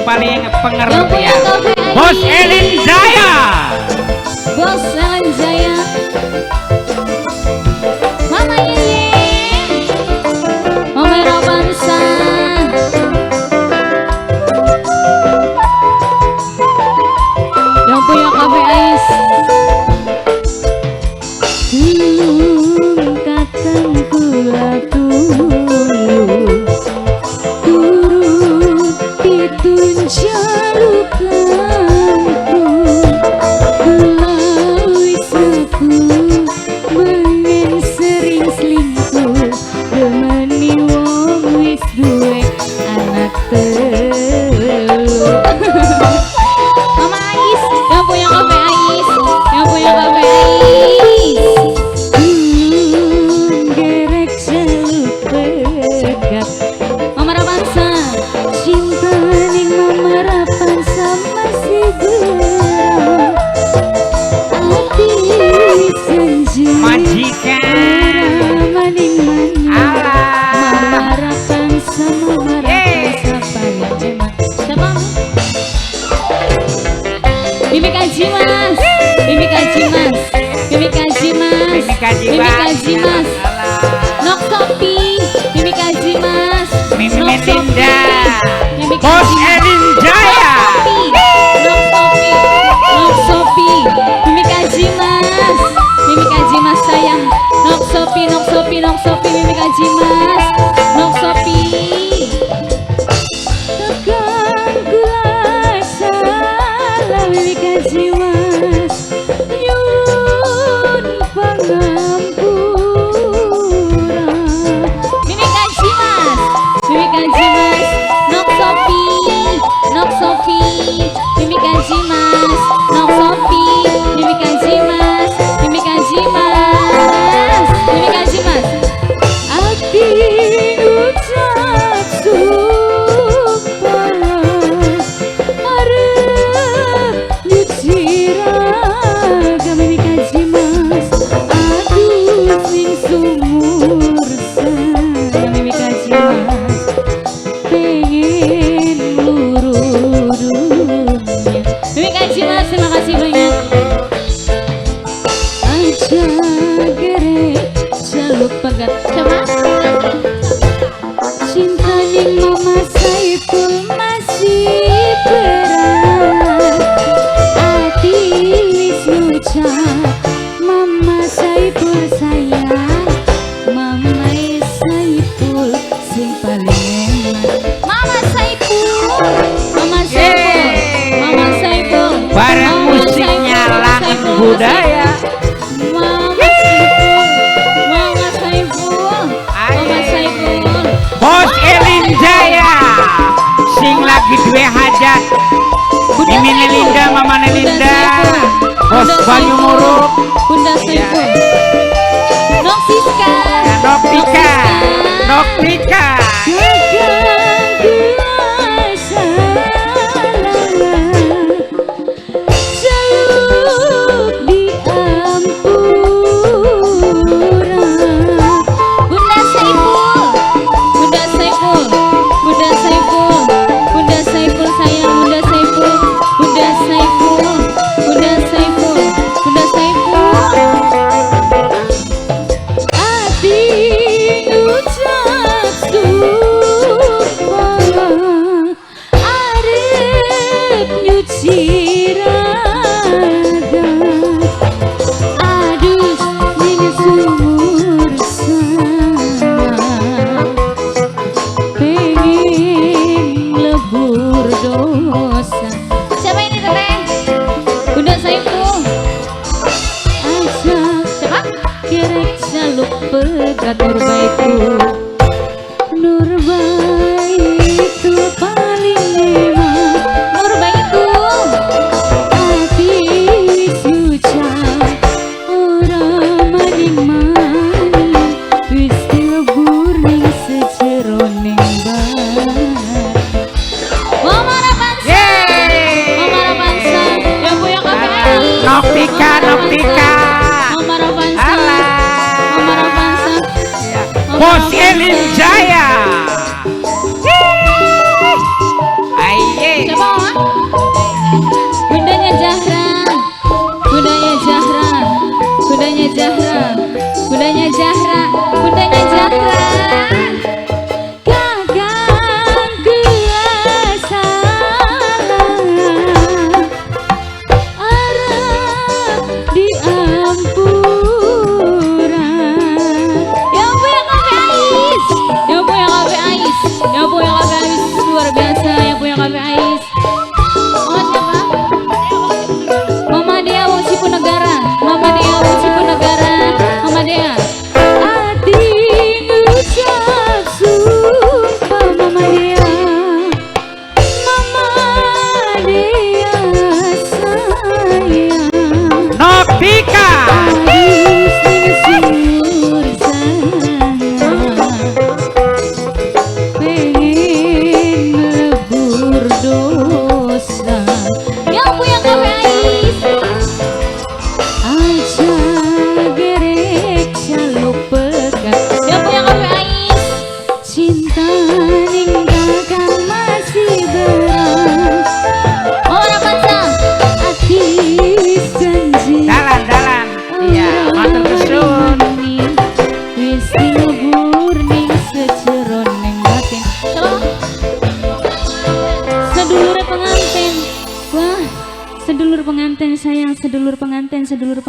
paling pengertian. Bos Elin Jaya. Bos Elin Jaya. Mama Yeye. Mama Robansa. Yang punya kafe Ais. Katang kula tulu turut pitun jalukanku kula wis aku mengen sering selingkuh demeni wong wis duwe anak telu. Mama Ais, yang punya kafe Ais, yang punya kafe Ais. Gerek selalu pegat Mama Rapansa, cinta ning Mama Rapansa masih berat. Hati senja Majikan maning Mama Rapansa paling hebat. Siapa? Bibi Kaji Mas, Bibi Kaji Mas, Bibi Kaji Mas, Bibi Kaji Mas, Nok Sopi, Bibi Kaji Mas, Mimi Nok Sopi, Melinda. Bibi Bos Kaji Mas, Elin Jaya. Nok Sopi, Nok Sopi, Bibi Kaji Mas, Bibi Kaji Mas sayang, Nok Sopi, Nok Sopi, Nok Sopi, Bibi Kaji Mas, Nok Sopi. Tekan kula salah Bibi Kaji Mas, nyuwun pangampura. Bibi Kaji Mas, Bibi Kaji Mas, Nok Sopi, Nok Sopi, Bibi Kaji Mas, Nok Sopi, Bibi Kaji Mas, Bibi Kaji Mas, Bibi Kaji Mas. Ati ucap sumpah arep nyuci ragam Bibi Kaji Mas, aduh sing sumur sayang Bibi Kaji Mas, pengen luruh dunia. Bibi Kaji Mas, terima kasih banyak. Aja gerek jaluk pegat sama cinta ning Mama Saiful masih berat. Hati wis ngucap Mama Saiful sayang, Mama Saiful sing paling enak. Mama Saiful, Mama Saiful, Mama Saiful, Bareng Mama musiknya Saiful, Mama Langit Saiful, Budaya. Mama Saiful, Mama Saiful, Mama Saiful. Bos Elin Jaya. Sing lagi duwe hajat. Bunda Mimi Saiful, Nelinda, Mama Nelinda. Bos Bunda Banyu Saiful, Muruk. Bunda Saiful, Nok Siska, Nopika. Nopika. gagal kuasa jaluk diampura. Bunda Saiful, Bunda Saiful, Bunda Saiful, Bunda Saiful sayang, Bunda Saiful, Bunda Saiful, Bunda Saiful, Bunda Saiful. Ati ngucap sumpah arep nyuci ragam, aduh ning sumur sayang, pengen lebur dosa. Siapa ini teteh? Bunda Saiful. Aja siapa? Gerek jaluk pegat Nurbaitu paling hebat. Nurbaitu hati wis ucap ora maning-maning, wis dilebur ning sejeroning batu. Mama Rapansa, Mama Rapansa, yang punya kafe Ais. Nopika, Nopika. Mama Rapansa, Mama Rapansa, Bos Elin Jaya. Aye. Siapa seroneng batin. Kalau sedulur pengantin, wah sedulur pengantin sayang, sedulur pengantin, sedulur